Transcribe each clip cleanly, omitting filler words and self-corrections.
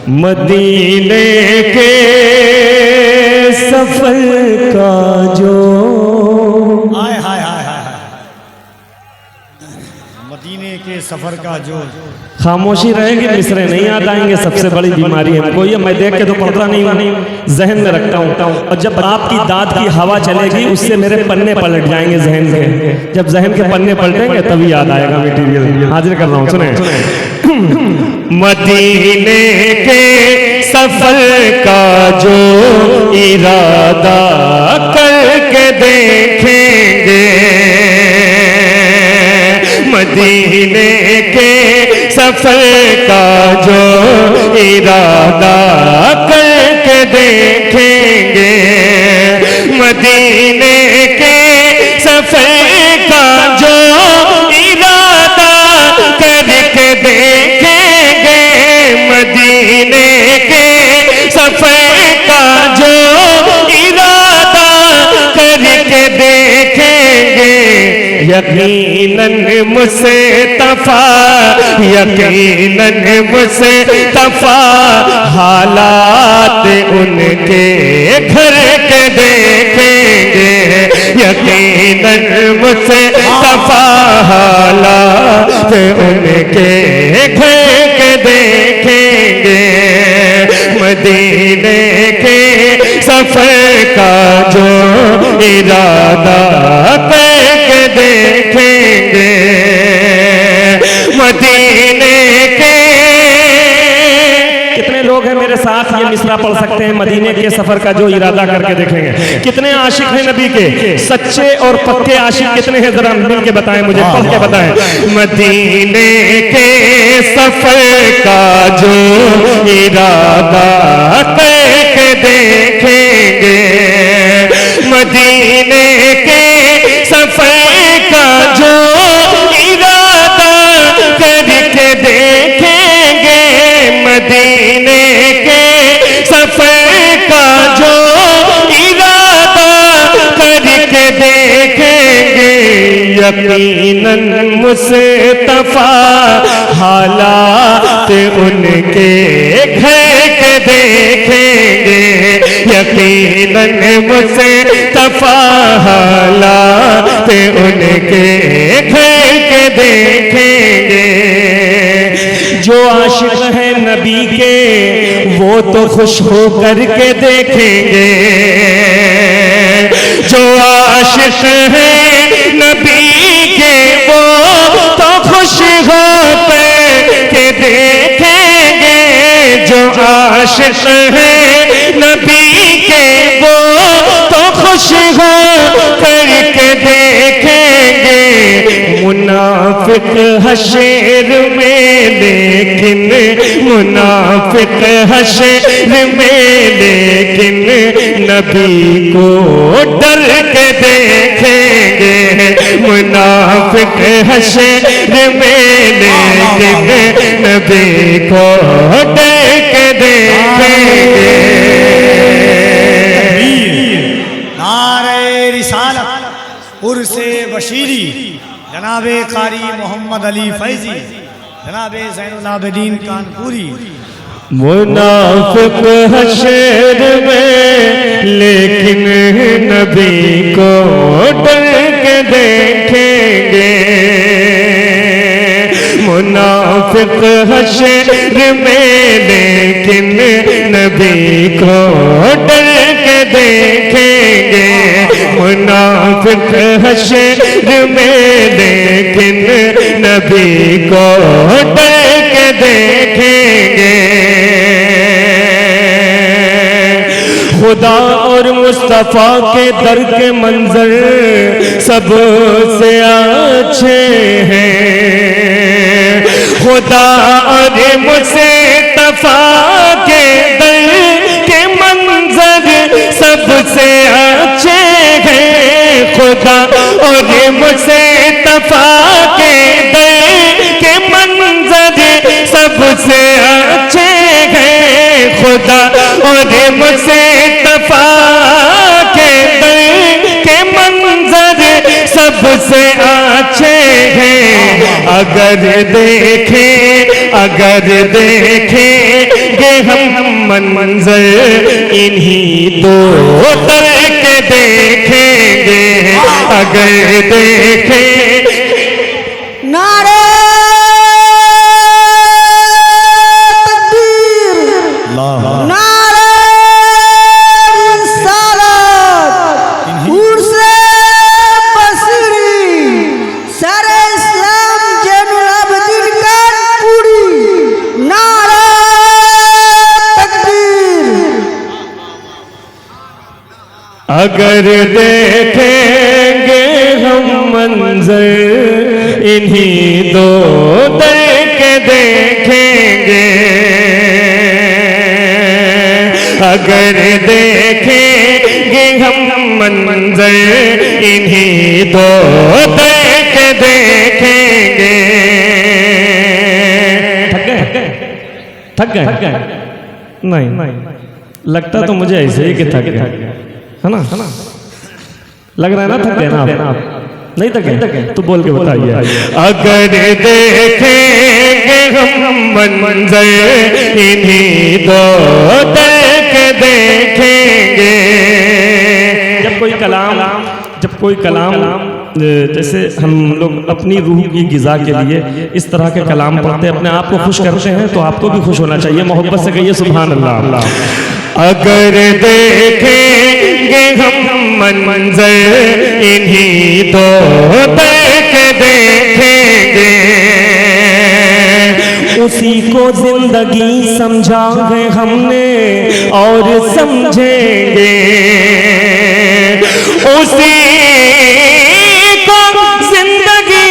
मदीने के सफर का जो हाय हाय हाय हाय मदीने के सफर का जो खामोशी रहेगी मिसरे नहीं याद आएंगे। सबसे बड़ी बीमारी हमको ये, मैं देख के तो पढ़ता नहीं हूँ, जहन में रखता हूँ। और जब आपकी दाद की हवा चलेगी उससे मेरे पन्ने पलट जाएंगे जहन के। जब जहन के पन्ने पलटेंगे तभी याद आएगा मटीरियल। हाजिर कर रहा हूँ, सुने। मदीने के सफर का जो इरादा करके देखेंगे, मदीने के सफर का जो इरादा करके देखेंगे, मदीने के सफर का जो इरादा करके देखेंगे, मदीने के सफर का जो इरादा करके देखेंगे, यकीनन मुस्तफा, यकीनन मुस्तफा हालात उनके घर के देखेंगे, यकीनन मुस्तफा हालात उनके घर के देखेंगे, मदीने के सफर का जो इरादा करके देखेंगे, मदीने के। कितने लोग हैं मेरे साथ ये मिसरा पढ़ सकते हैं, मदीने के सफर का जो इरादा करके देखेंगे? कितने आशिक हैं नबी के, सच्चे और पक्के आशिक कितने हैं? जरा मिल के बताएं मुझे, पढ़ के बताएं। मदीने के सफर का जो इरादा करके देखेंगे, मदीने के सफर का जो इरादा करके देखेंगे, मदीने के सफर का जो इरादा करके देखेंगे, यकीनन मुस्तफा हालात उनके घर के देखेंगे, यकीनन मुस्तफा हालात उनके घर के देखेंगे। जो आशिक है नबी के वो तो खुश हो करके देखेंगे, जो आशिक है नबी के वो तो खुश हो करके देखेंगे, जो आशिक है नबी के वो तो खुश हो करके देखेंगे। मुनाफिक हशर में लेकिन, मुनाफिक हशर में लेकिन नबी को डर के देखेंगे, मुनाफिक हशर में लेकिन नबी को डर के देखेंगे। नारे रिसालत उर्से बशीरी जनाबे कारी मोहम्मद अली फैजी, जनाबे ज़ैनुल आबिदीन कानपुरी। मुनाफिक हशर में लेकिन नबी को डर के देखेंगे, मुनाफिक हशर में लेकिन नबी को डर के देखेंगे, मुनाफिक हशर में लेकिन नबी को डर के देखेंगे। खुदा और मुस्तफा के दर के मंजर सबसे अच्छे हैं, खुदा और मुस्तफा के दर के मंजर सबसे अच्छे हैं, खुदा और मुस्तफा के दर के मंजर सबसे अच्छे हैं, खुदा और मुस्तफा के दर के मंजर सबसे अच्छे हैं। अगर देखें हम मंजर इन्हीं दो दर के देखेंगे अगर देखें। नारे नारे रिसालत उर्से बसरी सरे इस्लाम जैनुल आबदीन कानपुरी नारे तकबीर। अगर देखेंगे हम मंजर इन्हीं दो दर के देखेंगे अगर देखेंगे हम मंजर इन्हीं दो दर के देखेंगे। थक गए नहीं लगता तो मुझे ऐसे ही कि थक गए है ना लग रहा है ना थक गए ना आप नहीं थके तो बोल के बताइए। अगर देखेंगे हम मंजर इन्हीं दो दर के देखेंगे। जब कोई कलाम जैसे हम लोग अपनी रूह की गिज़ा के लिए इस तरह के कलाम पढ़ते अपने आप को खुश करते हैं तो आपको भी खुश होना चाहिए। मोहब्बत से कहिए सुभान अल्लाह। अगर देखेंगे हम मंजर इन्हीं दो दर के देखेंगे उसी को जिंदगी समझा है हमने और समझेंगे उसी को जिंदगी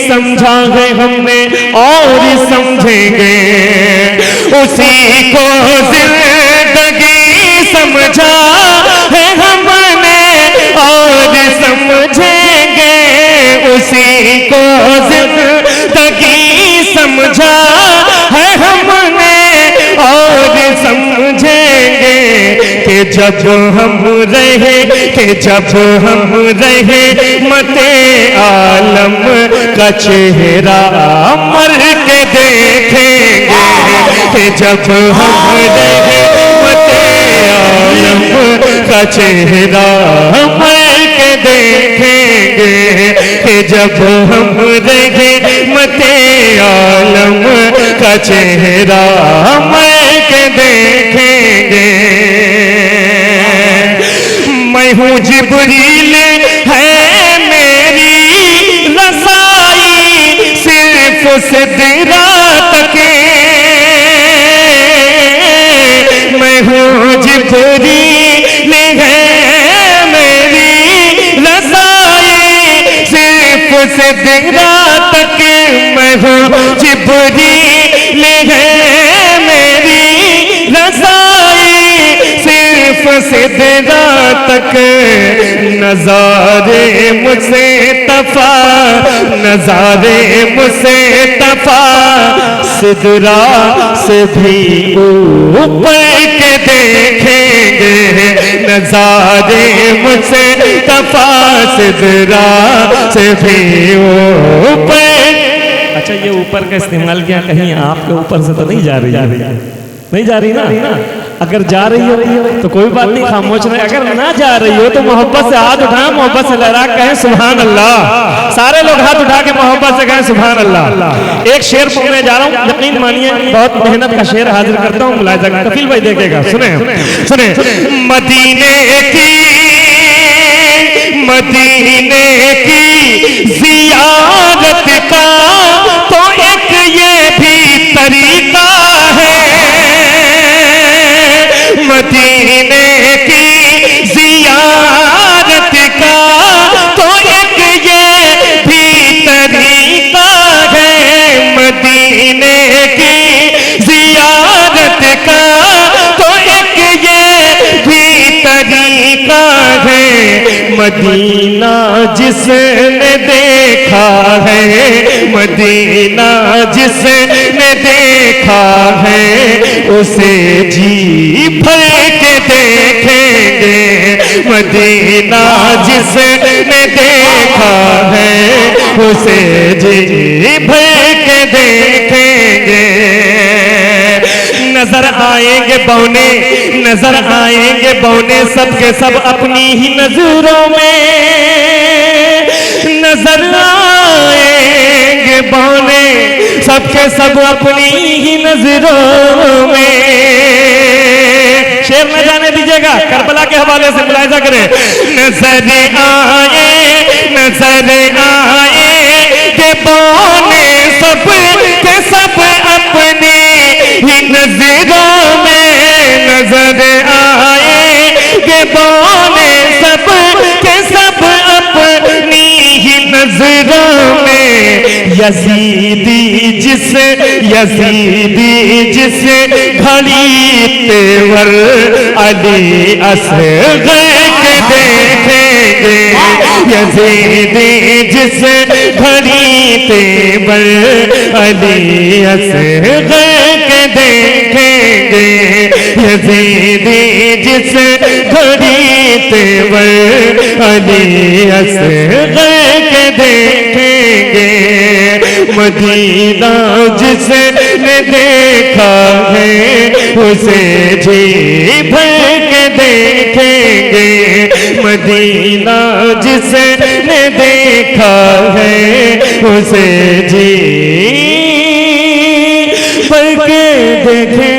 समझा है हमने और समझेंगे उसी को जिंदगी समझा है हमने और समझेंगे उसी को जिंदगी समझा है हमने और समझेंगे कि जब हम रहे मते आलम का चेहरा मर के देखेंगे कि जब हम रहे मते आलम का चेहरा मर के देखेंगे कि जब हम रहे मते आलम का चेहरा मर के देखेंगे। मैं हूँ जिब्रील है मेरी रसाई सिर्फ सिदरा तक मैं हूँ जिब्रील है मेरी रसाई सिर्फ सिदरा तक मैं हूँ जिब्रील है मेरी रसाई सिर्फ सिदरा तक नजारे मुझसे तफा सिदरा से भी ऊपर के देखेंगे नजारे मुझसे तफा सिदरा से भी ऊपर। अच्छा ये ऊपर का इस्तेमाल किया कहीं आपके ऊपर से तो नहीं जा रही ना अगर जा रही हो तो कोई बात नहीं खामोश रहे अगर ना जा रही हो तो मोहब्बत से हाथ उठाएं मोहब्बत से लहरा कहें सुभान अल्लाह। सारे लोग हाथ उठा के मोहब्बत से कहें सुभान अल्लाह। एक शेर पढ़ने जा रहा हूँ यकीन मानिए बहुत मेहनत का शेर हाजिर करता हूँ मुलाहिजा कफील भाई देखेगा सुने मदीने की जियारत का तो एक ये भी तरीका है मदीने की जियारत का तो एक ये भी तरीका है मदीने की जियारत का तो एक ये भी तरीका है मदीना जिसने देखा है मदीना जिसने देखा है उसे जी भर के देखेंगे मदीना जिसने देखा है उसे जी भर के नजर आएंगे बौने, नजर आएंगे बौने सबके सब अपनी ही नजरों में, नजर आएंगे बौने सबके सब अपनी ही नजरों में। शेर न जाने दीजिएगा, करबला के हवाले से मुलाहिजा करें। नजर आए, नजर आए के बौने सब के सब अपनी ही नजरों में, नजर आए के बौने सब के सब अपनी ही नजरों में। यजीदी जिस घड़ी तेवर अली असगर के देखेंगे, यजीदी जिस घड़ी तेवर अली असगर के देखेंगे, यजीदी जिस घड़ी तेवर अली असगर के देखेंगे। मदीना जिसने देखा है उसे जी भर के देखेंगे, मदीना जिसने देखा है उसे जी भर के देखेंगे।